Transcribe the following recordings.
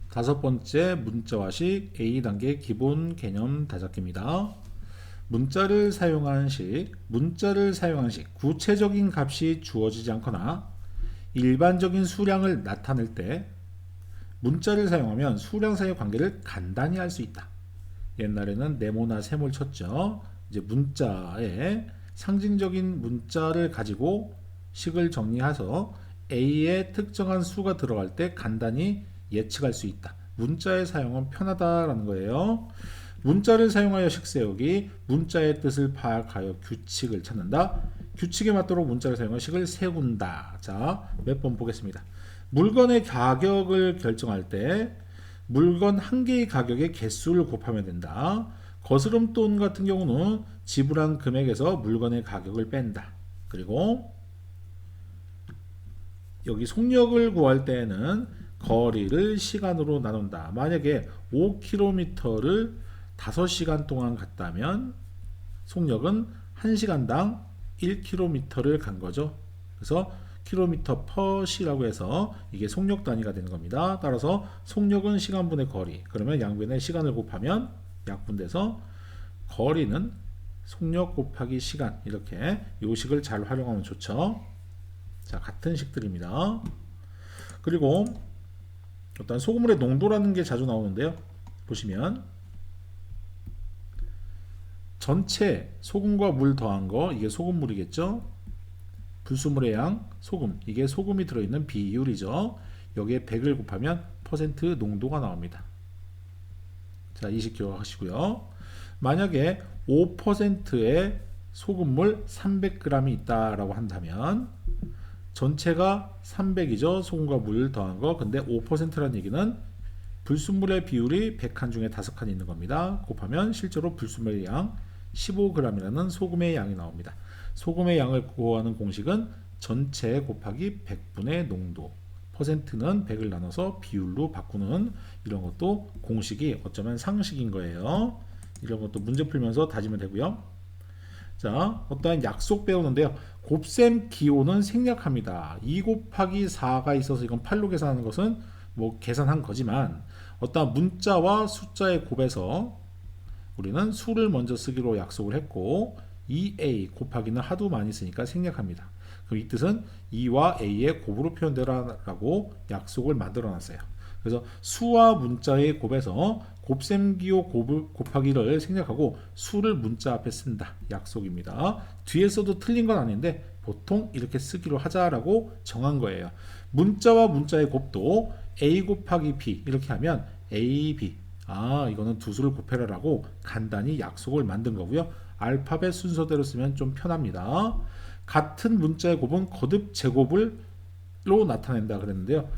다섯 번째 문자화식 A단계 기본 개념 다잡기입니다. 문자를 사용한 식, 구체적인 값이 주어지지 않거나 일반적인 수량을 나타낼 때 문자를 사용하면 수량 사이의 관계를 간단히 알 수 있다. 옛날에는 네모나 세모를 쳤죠. 이제 문자에 상징적인 문자를 가지고 식을 정리해서 A의 특정한 수가 들어갈 때 간단히 예측할 수 있다. 문자의 사용은 편하다라는 거예요. 문자를 사용하여 식 세우기, 문자의 뜻을 파악하여 규칙을 찾는다. 규칙에 맞도록 문자를 사용하여 식을 세운다. 자, 몇 번 보겠습니다. 물건의 가격을 결정할 때 물건 한 개의 가격의 개수를 곱하면 된다. 거스름돈 같은 경우는 지불한 금액에서 물건의 가격을 뺀다. 그리고 여기 속력을 구할 때에는 거리를 시간으로 나눈다. 만약에 5km를 5시간 동안 갔다면 속력은 1시간당 1km를 간 거죠. 그래서 킬로미터 per 시라고 해서 이게 속력 단위가 되는 겁니다. 따라서 속력은 시간분의 거리. 그러면 양변의 시간을 곱하면 약분돼서 거리는 속력 곱하기 시간. 이렇게 요 식을 잘 활용하면 좋죠. 자, 같은 식들입니다. 그리고 일단 소금물의 농도라는 게 자주 나오는데요. 보시면 전체 소금과 물 더한 거 이게 소금물이겠죠. 불순물의 양, 소금. 이게 소금이 들어있는 비율이죠. 여기에 100을 곱하면 퍼센트 농도가 나옵니다. 자, 이 식 기억하시고요. 만약에 5%의 소금물 300g이 있다라고 한다면 전체가 300이죠. 소금과 물 더한 거. 근데 5%라는 얘기는 불순물의 비율이 100칸 중에 5칸 있는 겁니다. 곱하면 실제로 불순물의 양 15g이라는 소금의 양이 나옵니다. 소금의 양을 구하는 공식은 전체 곱하기 100분의 농도. 퍼센트는 100을 나눠서 비율로 바꾸는 이런 것도 공식이 어쩌면 상식인 거예요. 이런 것도 문제 풀면서 다지면 되고요. 자, 어떠한 약속 배우는데요. 곱셈 기호는 생략합니다. 2 곱하기 4가 있어서 이건 8로 계산하는 것은 뭐 계산한 거지만 어떠한 문자와 숫자의 곱에서 우리는 수를 먼저 쓰기로 약속을 했고 2a 곱하기는 하도 많이 쓰니까 생략합니다. 그럼 이 뜻은 2와 a의 곱으로 표현되라라고 약속을 만들어 놨어요. 그래서 수와 문자의 곱에서 곱셈기호 곱하기를 생략하고 수를 문자 앞에 쓴다. 약속입니다. 뒤에 써도 틀린 건 아닌데 보통 이렇게 쓰기로 하자라고 정한 거예요. 문자와 문자의 곱도 a 곱하기 b 이렇게 하면 ab 이거는 두 수를 곱해라라고 간단히 약속을 만든 거고요. 알파벳 순서대로 쓰면 좀 편합니다. 같은 문자의 곱은 거듭 제곱으로 나타낸다 그랬는데요.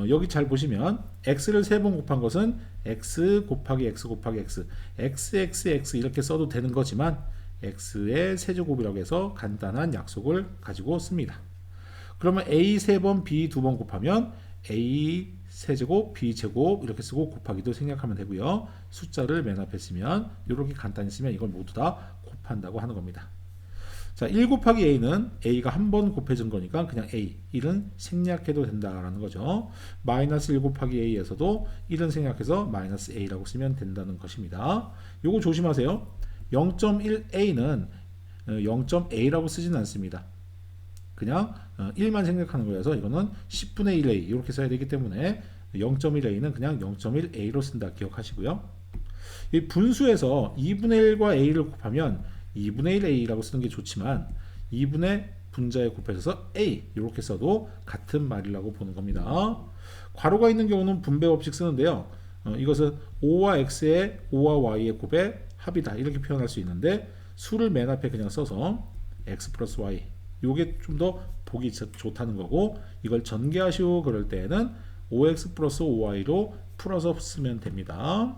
여기 잘 보시면 x를 3번 곱한 것은 x 곱하기 x 곱하기 x xxx 이렇게 써도 되는 거지만 x의 세제곱이라고 해서 간단한 약속을 가지고 씁니다. 그러면 a 3번 b 2번 곱하면 a 세제곱 b 제곱 이렇게 쓰고 곱하기도 생략하면 되고요. 숫자를 맨 앞에 쓰면 이렇게 간단히 쓰면 이걸 모두 다 곱한다고 하는 겁니다. 자, 1 곱하기 a는 a가 한 번 곱해진 거니까 그냥 a 1은 생략해도 된다라는 거죠. 마이너스 1 곱하기 a에서도 1은 생략해서 마이너스 a라고 쓰면 된다는 것입니다. 요거 조심하세요. 0.1a는 0.a라고 쓰지는 않습니다. 그냥 1만 생략하는 거여서 이거는 10분의 1a 이렇게 써야 되기 때문에 0.1a는 그냥 0.1a로 쓴다 기억하시고요. 이 분수에서 2분의 1과 a를 곱하면 2분의 1a라고 쓰는 게 좋지만 2분의 분자에 곱해서 a 이렇게 써도 같은 말이라고 보는 겁니다. 괄호가 있는 경우는 분배 법칙 쓰는데요. 이것은 5와 x의 5와 y의 곱의 합이다 이렇게 표현할 수 있는데 수를 맨 앞에 그냥 써서 x 플러스 y 요게 좀 더 보기 좋다는 거고 이걸 전개하시오 그럴 때에는 5x 플러스 5y로 풀어서 쓰면 됩니다.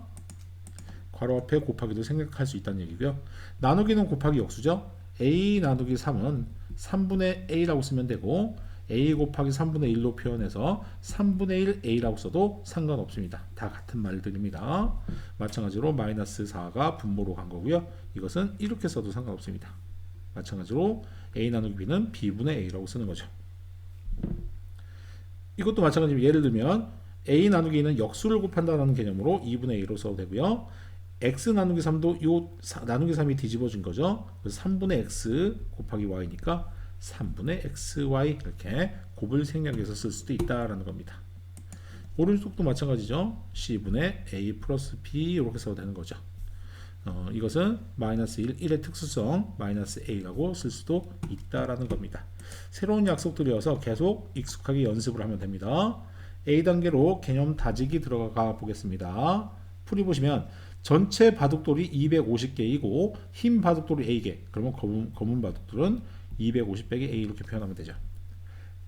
괄호 앞에 곱하기도 생략할 수 있다는 얘기고요. 나누기는 곱하기 역수죠. a 나누기 3은 3분의 a라고 쓰면 되고 a 곱하기 3분의 1로 표현해서 3분의 1 a라고 써도 상관없습니다. 다 같은 말들입니다. 마찬가지로 마이너스 4가 분모로 간 거고요. 이것은 이렇게 써도 상관없습니다. 마찬가지로 a 나누기 b는 b분의 a라고 쓰는 거죠. 이것도 마찬가지로 예를 들면 a 나누기 2는 역수를 곱한다는 개념으로 2분의 a로 써도 되고요. x 나누기 3도 요 나누기 3이 뒤집어진 거죠. 그래서 3분의 x 곱하기 y니까 3분의 xy 이렇게 곱을 생략해서 쓸 수도 있다라는 겁니다. 오른쪽도 마찬가지죠. c분의 a 플러스 b 이렇게 써도 되는 거죠. 이것은 마이너스 1, 1의 특수성 마이너스 a라고 쓸 수도 있다라는 겁니다. 새로운 약속들이어서 계속 익숙하게 연습을 하면 됩니다. A단계로 개념 다지기 들어가 보겠습니다. 풀이 보시면 전체 바둑돌이 250개이고 흰 바둑돌이 A개, 그러면 검은 바둑돌은 250 빼기 A 이렇게 표현하면 되죠.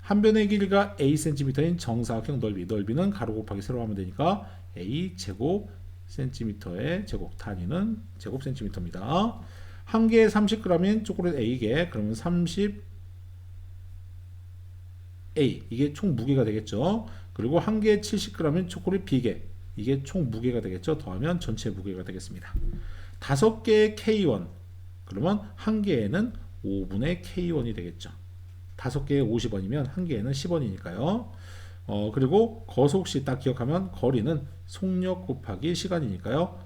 한 변의 길이가 A cm인 정사각형 넓이는 가로 곱하기 세로 하면 되니까 A 제곱 cm의 제곱, 단위는 제곱 cm입니다. 한 개에 30g인 초콜릿 A개, 그러면 30A, 이게 총 무게가 되겠죠. 그리고 한 개에 70g인 초콜릿 B개, 이게 총 무게가 되겠죠. 더하면 전체 무게가 되겠습니다. 5개의 K1, 그러면 한 개에는 5분의 K1이 되겠죠. 5개에 50원이면 한 개에는 10원이니까요. 그리고 거속시 딱 기억하면 거리는 속력 곱하기 시간이니까요.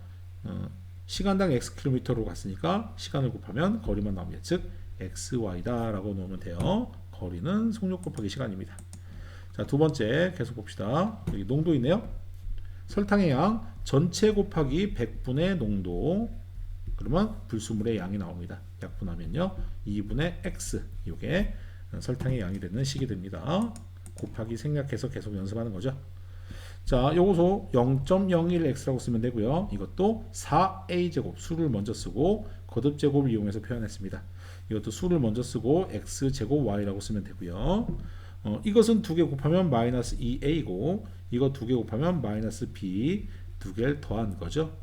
시간당 xkm로 갔으니까 시간을 곱하면 거리만 나옵니다. 즉 xy다 라고 놓으면 돼요. 거리는 속력 곱하기 시간입니다. 자, 두 번째 계속 봅시다. 여기 농도 있네요. 설탕의 양 전체 곱하기 100분의 농도, 그러면 불순물의 양이 나옵니다. 약분하면요 2분의 x, 이게 설탕의 양이 되는 식이 됩니다. 곱하기 생략해서 계속 연습하는 거죠. 자, 요것도 0.01x라고 쓰면 되고요. 이것도 4a제곱, 수를 먼저 쓰고 거듭제곱을 이용해서 표현했습니다. 이것도 수를 먼저 쓰고 x제곱 y라고 쓰면 되고요. 이것은 두 개 곱하면 마이너스 2a고 이거 두 개 곱하면 마이너스 b, 두 개를 더한 거죠.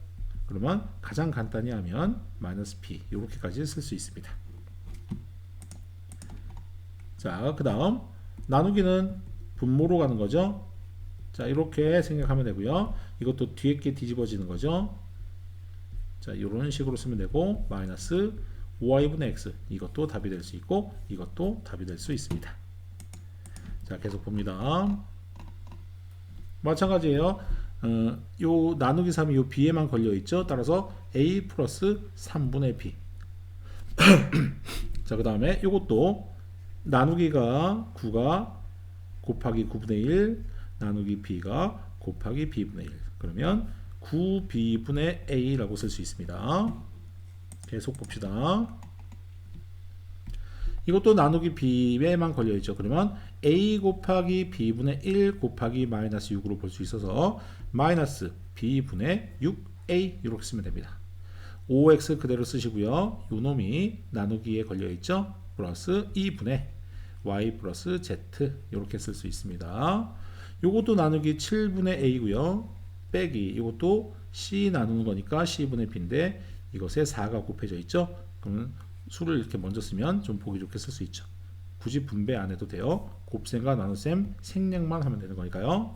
그러면 가장 간단히 하면 마이너스 b 이렇게까지 쓸 수 있습니다. 자, 그 다음 나누기는 분모로 가는 거죠. 자, 이렇게 생각하면 되고요. 이것도 뒤에 게 뒤집어지는 거죠. 자, 이런 식으로 쓰면 되고 마이너스 5y분의 x, 이것도 답이 될 수 있고 이것도 답이 될 수 있습니다. 자, 계속 봅니다. 마찬가지예요. 요 나누기 3이 요 b에만 걸려 있죠. 따라서 a 플러스 3분의 b. 자, 그 다음에 요것도 나누기가 9가 곱하기 9분의 1, 나누기 b가 곱하기 b분의 1. 그러면 9b분의 a라고 쓸 수 있습니다. 계속 봅시다. 이것도 나누기 b에만 걸려있죠. 그러면 a 곱하기 b분의 1 곱하기 마이너스 6으로 볼 수 있어서 마이너스 b분의 6a 이렇게 쓰면 됩니다. 5x 그대로 쓰시고요. 요 놈이 나누기에 걸려있죠. 플러스 2분의 y 플러스 z 이렇게 쓸 수 있습니다. 요것도 나누기 7분의 a고요. 빼기 이것도 c 나누는 거니까 c분의 b인데 이것에 4가 곱해져 있죠. 그러면 수를 이렇게 먼저 쓰면 좀 보기 좋게 쓸 수 있죠. 굳이 분배 안 해도 돼요. 곱셈과 나눗셈 생략만 하면 되는 거니까요.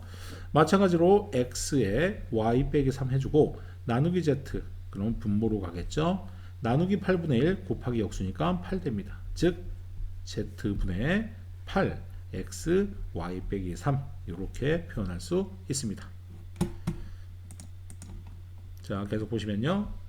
마찬가지로 x에 y 빼기 3 해주고 나누기 z, 그럼 분모로 가겠죠. 나누기 8분의 1 곱하기 역수니까 8 됩니다. 즉 z분의 8 x y 빼기 3 이렇게 표현할 수 있습니다. 자, 계속 보시면요.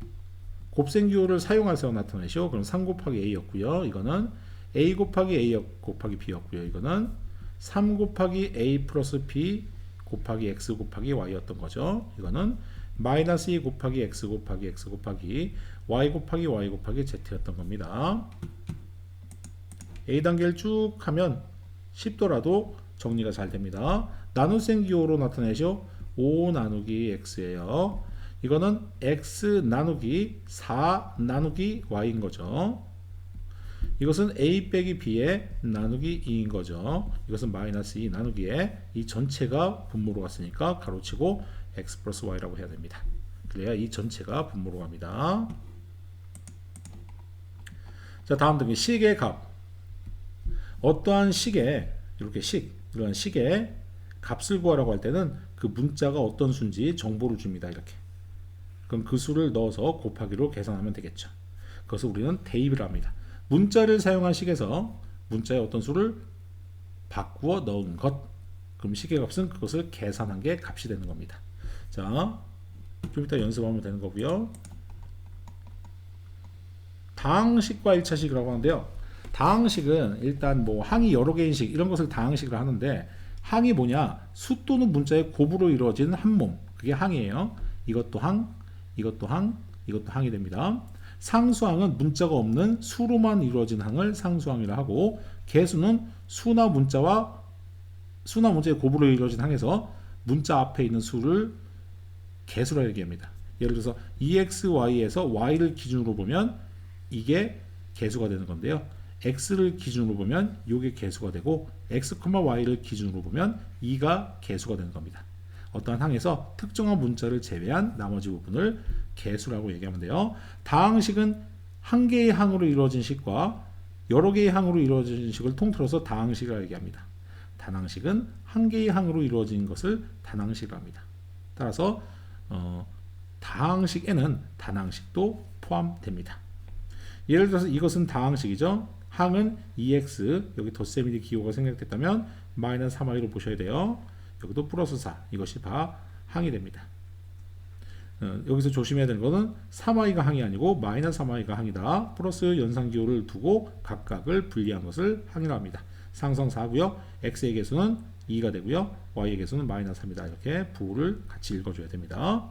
곱셈 기호를 사용해서 나타내시오. 그럼 3 곱하기 a였고요. 이거는 a 곱하기 a 곱하기 b였고요. 이거는 3 곱하기 a 플러스 b 곱하기 x 곱하기 y였던 거죠. 이거는 마이너스 2 곱하기 x 곱하기 x 곱하기 y 곱하기 y 곱하기 z였던 겁니다. a 단계를 쭉 하면 쉽더라도 정리가 잘 됩니다. 나눗셈 기호로 나타내시오. 5 나누기 x예요. 이거는 x 나누기 4 나누기 y인 거죠. 이것은 a 빼기 b의 나누기 2인 거죠. 이것은 마이너스 2 나누기에 이 전체가 분모로 갔으니까 가로치고 x 플러스 y라고 해야 됩니다. 그래야 이 전체가 분모로 갑니다. 자, 다음 등기 식의 값. 어떠한 식의 이러한 식의 값을 구하라고 할 때는 그 문자가 어떤 수인지 정보를 줍니다. 이렇게. 그럼 그 수를 넣어서 곱하기로 계산하면 되겠죠. 그것을 우리는 대입을 합니다. 문자를 사용한 식에서 문자의 어떤 수를 바꾸어 넣은 것, 그럼 시계값은 그것을 계산한 게 값이 되는 겁니다. 자, 좀 이따 연습하면 되는 거고요. 다항식과 1차식이라고 하는데요. 다항식은 일단 뭐 항이 여러 개인 식 이런 것을 다항식을 하는데, 항이 뭐냐? 수 또는 문자의 곱으로 이루어진 한 몸. 그게 항이에요. 이것도 항, 이것도 항, 이것도 항이 됩니다. 상수항은 문자가 없는 수로만 이루어진 항을 상수항이라 하고, 개수는 수나 문자의 곱으로 이루어진 항에서 문자 앞에 있는 수를 개수라 얘기합니다. 예를 들어서 EXY에서 Y를 기준으로 보면 이게 개수가 되는 건데요. X를 기준으로 보면 이게 개수가 되고, X, Y를 기준으로 보면 2가 개수가 되는 겁니다. 어떠한 항에서 특정한 문자를 제외한 나머지 부분을 개수라고 얘기하면 돼요. 다항식은 한 개의 항으로 이루어진 식과 여러 개의 항으로 이루어진 식을 통틀어서 다항식이라고 얘기합니다. 단항식은 한 개의 항으로 이루어진 것을 단항식이라고 합니다. 따라서 다항식에는 단항식도 포함됩니다. 예를 들어서 이것은 다항식이죠. 항은 EX, 여기 덧셈이 기호가 생략됐다면 마이너스 3i로 보셔야 돼요. 여기도 플러스 4, 이것이 항이 됩니다. 여기서 조심해야 되는 것은 3i가 항이 아니고 마이너스 3i가 항이다. 플러스 연산기호를 두고 각각을 분리한 것을 항이라고 합니다. 상성 4고요. x의 개수는 2가 되고요. y의 개수는 마이너스 3이다. 이렇게 부호를 같이 읽어줘야 됩니다.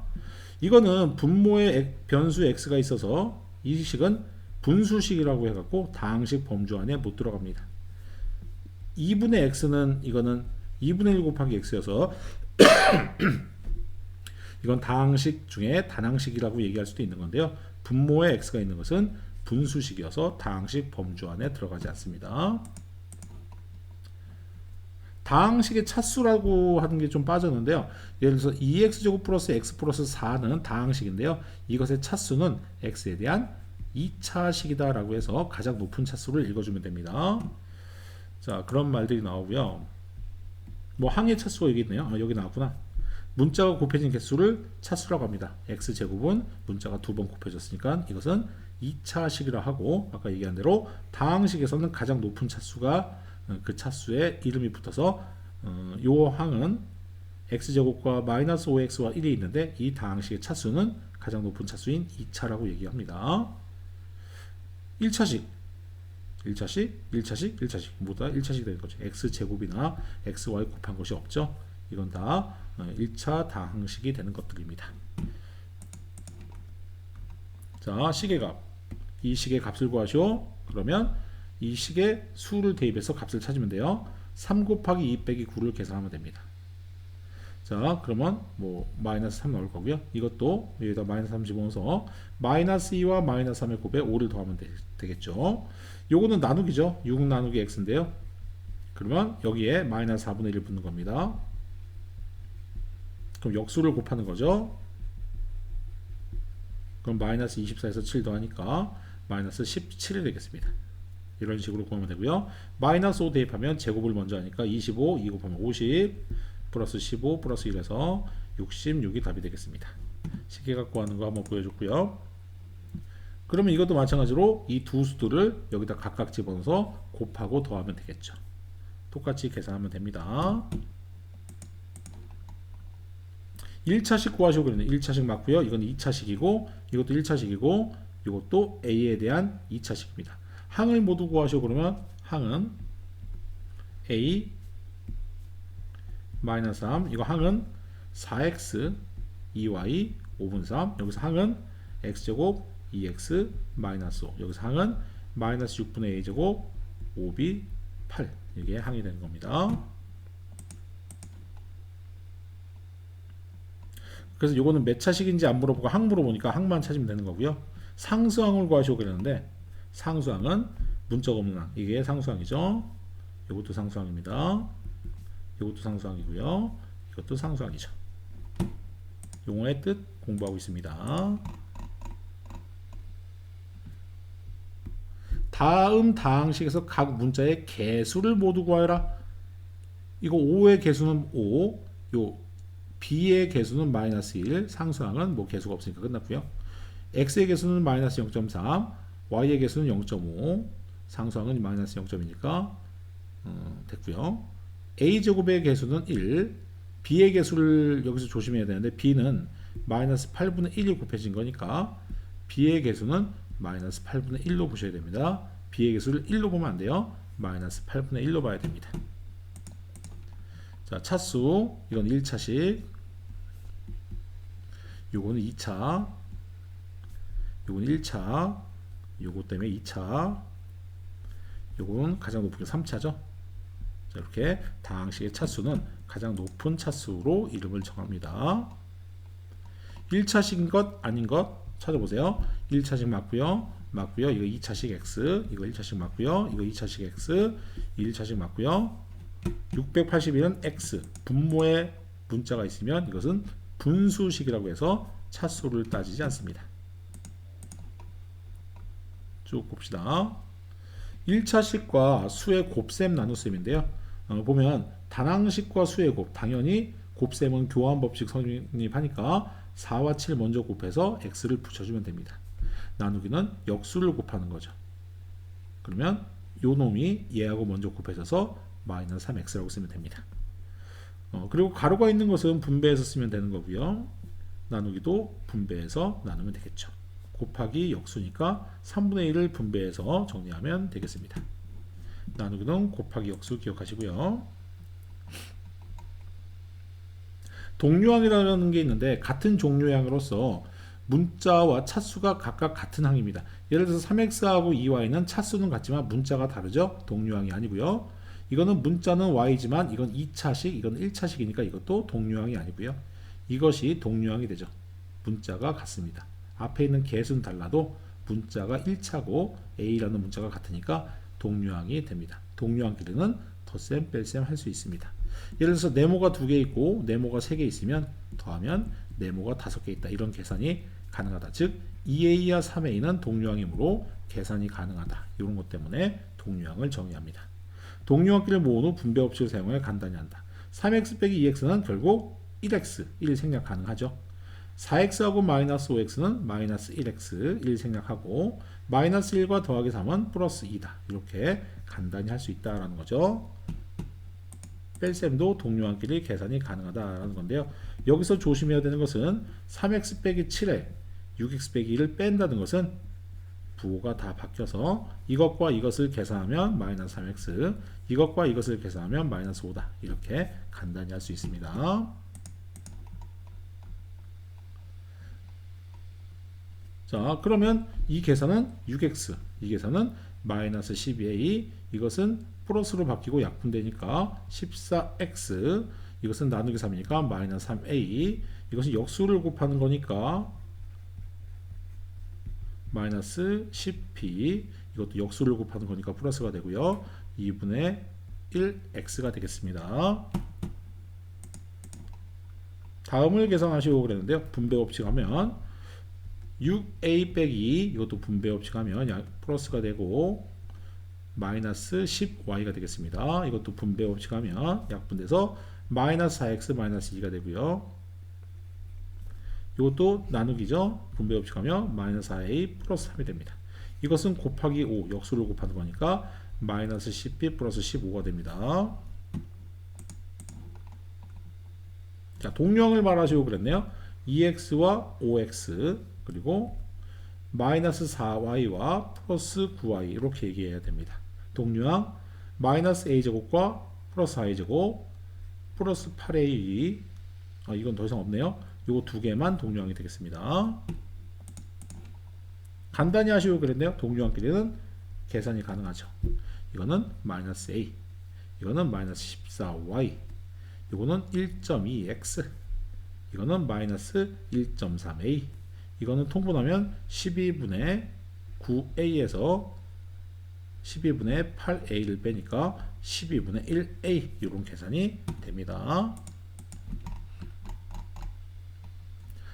이거는 분모에 변수 x가 있어서 이 식은 분수식이라고 해갖고 다항식 범주 안에 못 들어갑니다. 2분의 x는 이거는 2분의 1 곱하기 x여서 이건 다항식 중에 단항식이라고 얘기할 수도 있는 건데요. 분모에 x가 있는 것은 분수식이어서 다항식 범주 안에 들어가지 않습니다. 다항식의 차수라고 하는 게 좀 빠졌는데요. 예를 들어서 2x제곱 플러스 x 플러스 4는 다항식인데요. 이것의 차수는 x에 대한 2차식이다 라고 해서 가장 높은 차수를 읽어주면 됩니다. 자, 그런 말들이 나오고요. 뭐 항의 차수가 여기 있네요. 여기 나왔구나. 문자가 곱해진 개수를 차수라고 합니다. x제곱은 문자가 2번 곱해졌으니까 이것은 2차식이라 하고, 아까 얘기한 대로 다항식에서는 가장 높은 차수가 그 차수에 이름이 붙어서 요 항은 x제곱과 마이너스 5x와 1이 있는데, 이 다항식의 차수는 가장 높은 차수인 2차라고 얘기합니다. 1차식 모두 다 1차식이 되는 거죠. x제곱이나 xy 곱한 것이 없죠. 이건 다 1차 다항식이 되는 것들입니다. 자, 시계값. 이 시계 값을 구하시오. 그러면 이 식의 수를 대입해서 값을 찾으면 돼요. 3 곱하기 2 빼기 9를 계산하면 됩니다. 자, 그러면 뭐 마이너스 3 나올 거고요. 이것도 여기다 마이너스 3 집어넣어서 마이너스 2와 마이너스 3의 곱에 5를 더하면 되겠죠. 요거는 나누기죠. 6 나누기 x인데요. 그러면 여기에 마이너스 4분의 1을 붙는 겁니다. 그럼 역수를 곱하는 거죠. 그럼 마이너스 24에서 7 더하니까 마이너스 17이 되겠습니다. 이런 식으로 구하면 되고요. 마이너스 5 대입하면 제곱을 먼저 하니까 25, 2 곱하면 50, 플러스 15, 플러스 1에서 66이 답이 되겠습니다. 시계값 구하는 거 한번 보여줬고요. 그러면 이것도 마찬가지로 이 두 수들을 여기다 각각 집어넣어서 곱하고 더하면 되겠죠. 똑같이 계산하면 됩니다. 1차식 구하시고 그랬는데 1차식 맞고요. 이건 2차식이고 이것도 1차식이고 이것도 A에 대한 2차식입니다. 항을 모두 구하시고 그러면 항은 A 마이너스 3, 이거 항은 4x 2y 5분 3, 여기서 항은 x제곱 2x 마이너스 5, 여기서 항은 마이너스 6분의 a제곱 5b 8, 이게 항이 되는 겁니다. 그래서 요거는 몇 차식인지 안 물어보고 항 물어보니까 항만 찾으면 되는 거고요. 상수항을 구하시고 그랬는데 상수항은 문자가 없는 항, 이게 상수항이죠. 이것도 상수항입니다. 이것도 상수항이고요. 이것도 상수항이죠. 용어의 뜻 공부하고 있습니다. 다음 다항식에서 각 문자의 개수를 모두 구하여라. 이거 5의 개수는 5, 요 b의 개수는 마이너스 1, 상수항은 뭐 개수가 없으니까 끝났고요. x의 개수는 마이너스 0.3, y의 개수는 0.5, 상수항은 마이너스 0.2니까 됐고요. a제곱의 개수는 1, b의 개수를 여기서 조심해야 되는데 b는 마이너스 8분의 1이 곱해진 거니까 b의 개수는 마이너스 8분의 1로 보셔야 됩니다. b의 개수를 1로 보면 안 돼요. 마이너스 8분의 1로 봐야 됩니다. 자, 차수 이건 1차식, 요거는 2차, 요거는 1차, 요거 때문에 2차, 요건 가장 높은 게 3차죠. 자, 이렇게 다항식의 차수는 가장 높은 차수로 이름을 정합니다. 1차식인 것 아닌 것 찾아보세요. 1차식 맞고요. 맞고요. 이거 2차식 x, 이거 1차식 맞고요. 이거 2차식 x, 1차식 맞고요. 681은 x, 분모에 문자가 있으면 이것은 분수식이라고 해서 차수를 따지지 않습니다. 쭉 봅시다. 1차식과 수의 곱셈 나눗셈인데요. 보면 단항식과 수의 곱, 당연히 곱셈은 교환법칙 성립하니까 4와 7 먼저 곱해서 x를 붙여주면 됩니다. 나누기는 역수를 곱하는 거죠. 그러면 요 놈이 얘하고 먼저 곱해져서 마이너스 3x라고 쓰면 됩니다. 그리고 가로가 있는 것은 분배해서 쓰면 되는 거고요. 나누기도 분배해서 나누면 되겠죠. 곱하기 역수니까 3분의 1을 분배해서 정리하면 되겠습니다. 나누기는 곱하기 역수 기억하시고요. 동류항이라는 게 있는데 같은 종류의 항으로서 문자와 차수가 각각 같은 항입니다. 예를 들어서 3x하고 2y는 차수는 같지만 문자가 다르죠. 동류항이 아니고요. 이거는 문자는 y지만 이건 2차식, 이건 1차식이니까 이것도 동류항이 아니고요. 이것이 동류항이 되죠. 문자가 같습니다. 앞에 있는 개수는 달라도 문자가 1차고 a라는 문자가 같으니까 동류항이 됩니다. 동류항끼리는 덧셈, 뺄셈 할 수 있습니다. 예를 들어서 네모가 2개 있고 네모가 3개 있으면 더하면 네모가 5개 있다. 이런 계산이 가능하다. 즉 2a와 3a는 동류항이므로 계산이 가능하다. 이런 것 때문에 동류항을 정의합니다. 동류항끼리를 모은 후 분배 법칙을 사용해 간단히 한다. 3x 빼기 2x는 결국 1x, 1 생략 가능하죠. 4x하고 마이너스 5x는 마이너스 1x, 1 생략하고 마이너스 1과 더하기 3은 플러스 2다. 이렇게 간단히 할 수 있다라는 거죠. 뺄셈도 동류항끼리 계산이 가능하다라는 건데요. 여기서 조심해야 되는 것은 3x 빼기 7에 6x 빼기 1을 뺀다는 것은 부호가 다 바뀌어서 이것과 이것을 계산하면 마이너스 3x, 이것과 이것을 계산하면 마이너스 5다. 이렇게 간단히 할 수 있습니다. 자, 그러면 이 계산은 6x, 이 계산은 마이너스 12a, 이것은 플러스로 바뀌고 약분되니까 14x, 이것은 나누기 3이니까 마이너스 3a, 이것은 역수를 곱하는 거니까 마이너스 10p, 이것도 역수를 곱하는 거니까 플러스가 되고요. 2분의 1x가 되겠습니다. 다음을 계산하시고 그랬는데요. 분배 법칙 하면 6a 빼기 이것도 분배 법칙 하면 플러스가 되고 마이너스 10y가 되겠습니다. 이것도 분배 법칙 하면 약분돼서 마이너스 4x 마이너스 2가 되고요. 이것도 나누기죠. 분배 법칙 하면 마이너스 4a 플러스 3이 됩니다. 이것은 곱하기 5 역수를 곱하는 거니까 마이너스 10b 플러스 15가 됩니다. 자, 동류항을 말하시고 그랬네요. 2x와 5x 그리고 마이너스 4y와 플러스 9y 이렇게 얘기해야 됩니다. 동류항 마이너스 a제곱과 플러스 a제곱 플러스 8a, 이건 더 이상 없네요. 요거 두 개만 동류항이 되겠습니다. 간단히 하시고 그랬네요. 동류항끼리는 계산이 가능하죠. 이거는 마이너스 a, 이거는 마이너스 14y, 이거는 1.2x, 이거는 마이너스 1.3a, 이거는 통분하면 12분의 9a에서 12분의 8a를 빼니까 12분의 1a 이런 계산이 됩니다.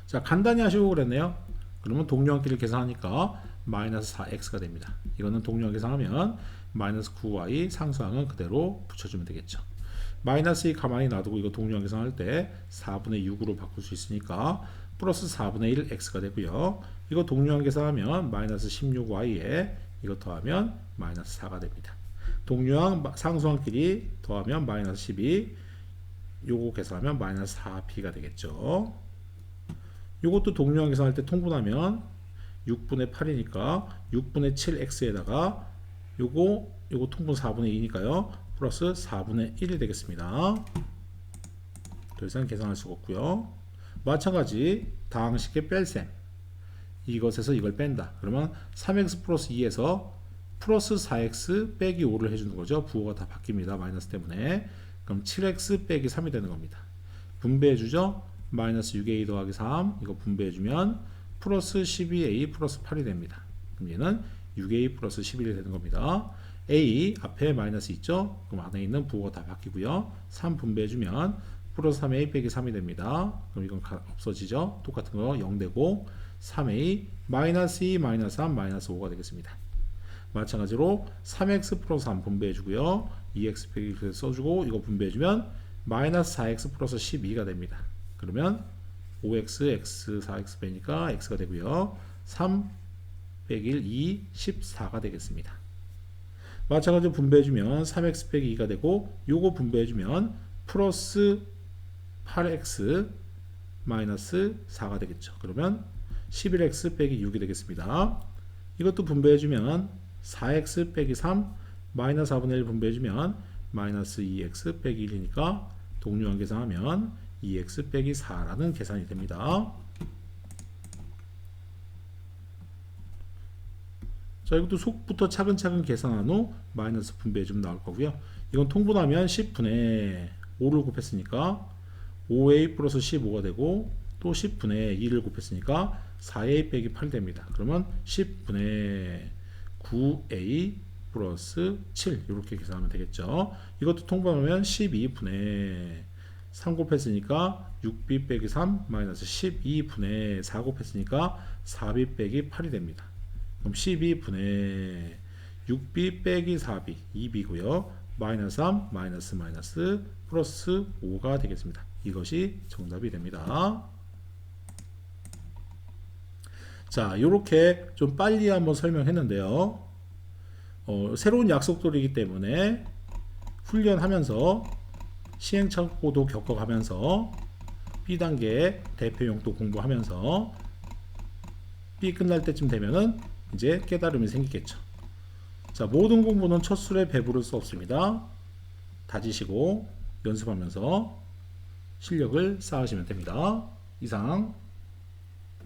자, 간단히 하시고 그랬네요. 그러면 동류항끼리 계산하니까 마이너스 4x가 됩니다. 이거는 동류항 계산하면 마이너스 9y 상수항은 그대로 붙여주면 되겠죠. 마이너스 2 가만히 놔두고 이거 동류항 계산할 때 4분의 6으로 바꿀 수 있으니까 플러스 4분의 1 x가 되고요. 이거 동류항 계산하면 마이너스 16y에 이거 더하면 마이너스 4가 됩니다. 동류항 상수항끼리 더하면 마이너스 12, 요거 계산하면 마이너스 4b가 되겠죠. 요것도 동류항 계산할 때 통분하면 6분의 8이니까 6분의 7x에다가 요거 통분 4분의 2니까요 플러스 4분의 1이 되겠습니다. 더 이상 계산할 수가 없고요. 마찬가지 다항식의 뺄셈, 이것에서 이걸 뺀다. 그러면 3x 플러스 2에서 플러스 4x 빼기 5를 해주는 거죠. 부호가 다 바뀝니다. 마이너스 때문에. 그럼 7x 빼기 3이 되는 겁니다. 분배해주죠. 마이너스 6a 더하기 3 이거 분배해주면 플러스 12a 플러스 8이 됩니다. 그럼 얘는 6a 플러스 11이 되는 겁니다. a 앞에 마이너스 있죠. 그럼 안에 있는 부호가 다 바뀌고요. 3 분배해주면 플러스 3a 빼기 3이 됩니다. 그럼 이건 없어지죠. 똑같은 거 0 되고 3a 마이너스 2 마이너스 3 마이너스 5가 되겠습니다. 마찬가지로 3x 플러스 3 분배해주고요. 2x 빼기 써주고 이거 분배해주면 마이너스 4x 플러스 12가 됩니다. 그러면 5x, x, 4x 빼니까 x가 되고요. 3 빼기 1, 2, 14가 되겠습니다. 마찬가지로 분배해주면 3x 빼기 2가 되고 요거 분배해주면 플러스 8x 마이너스 4가 되겠죠. 그러면 11x 빼기 6이 되겠습니다. 이것도 분배해주면 4x 빼기 3 마이너스 4분의 1 분배해주면 마이너스 2x 빼기 1이니까 동류항 계산하면 2x 빼기 4라는 계산이 됩니다. 자, 이것도 속부터 차근차근 계산한 후 마이너스 분배해주면 나올 거고요. 이건 통분하면 10분의 5를 곱했으니까 5a 플러스 15가 되고 또 10분의 2를 곱했으니까 4a 빼기 8 됩니다. 그러면 10분의 9a 플러스 7 이렇게 계산하면 되겠죠. 이것도 통분하면 12분의 3 곱했으니까 6b 빼기 3 마이너스 12분의 4 곱했으니까 4b 빼기 8이 됩니다. 그럼 12분의 6b 빼기 4b 2b고요. 마이너스 3 마이너스 마이너스 플러스 5가 되겠습니다. 이것이 정답이 됩니다. 자, 이렇게 좀 빨리 한번 설명했는데요. 새로운 약속들이기 때문에 훈련하면서 시행착오도 겪어가면서 B단계 대표용도 공부하면서 B 끝날 때쯤 되면은 이제 깨달음이 생기겠죠. 자, 모든 공부는 첫 술에 배부를 수 없습니다. 다지시고 연습하면서 실력을 쌓으시면 됩니다. 이상